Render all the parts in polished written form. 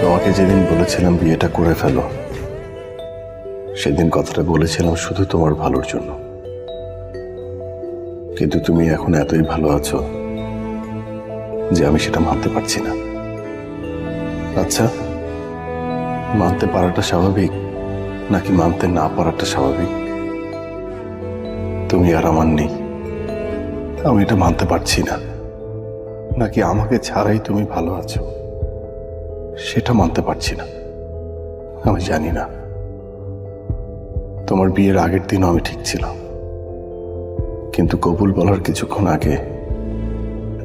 তোমাকে যেদিন বলেছিলাম বিয়েটা করে ফেলো, সেদিন কথাটা বলেছিলাম শুধু তোমার ভালোর জন্য। কিন্তু তুমি এখন এতই ভালো আছো যে আমি সেটা মানতে পারছি না। আচ্ছা, মানতে পারাটা স্বাভাবিক নাকি মানতে না পারাটা স্বাভাবিক? তুমি আর আমার নেই, আমি এটা মানতে পারছি না। নাকি আমাকে ছাড়াই তুমি ভালো আছো, সেটা মানতে পারছি না। আমি জানি না। তোমার বিয়ের আগের দিনও আমি ঠিক ছিলাম, কিন্তু কবুল বলার কিছুক্ষণ আগে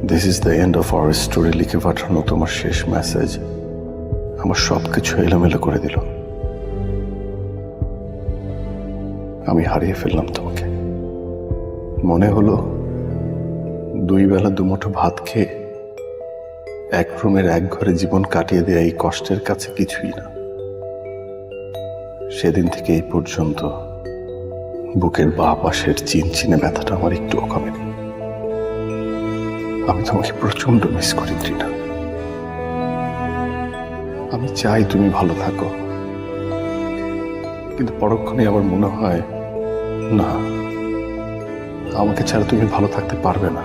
this is the end of our story লিখে পাঠানো তোমার শেষ মেসেজ আমার সবকিছু এলোমেলো করে দিল। আমি হারিয়ে ফেললাম তোমাকে। মনে হলো দুই বেলা দুমুঠো ভাত খেয়ে এক রুমের এক ঘরে জীবন কাটিয়ে দেয়া এই কষ্টের কাছে কিছুই না। সেদিন থেকে এই পর্যন্ত বুকের বাঁ পাশের চিনচিনে ব্যথাটা আমার একটুও কমেনি। আমি তোমাকে প্রচন্ড মিস করি ত্রিনা। আমি চাই তুমি ভালো থাকো, কিন্তু পরক্ষণে আমার মনে হয় না, আমাকে ছাড়া তুমি ভালো থাকতে পারবে না।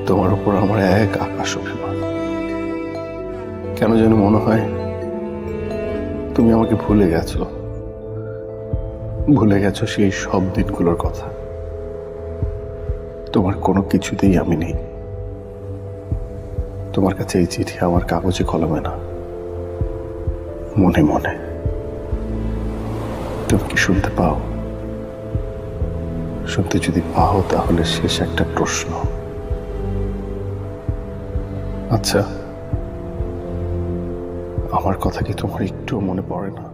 তোমার উপর আমার এক আকাশ অভিমান। কেন যেন মনে হয় তুমি আমাকে ভুলে গেছো, ভুলে গেছো সেই সব দিনগুলোর কথা। তোমার কোনো কিছুতেই আমি নেই। তোমার কাছে এই চিঠি আমার কাগজে কলমে না, মনে মনে। তুমি কি শুনতে পাও? শুনতে যদি পাও তাহলে শেষ একটা প্রশ্ন। আচ্ছা, আমার কথা কি তোমার একটু মনে পড়ে না?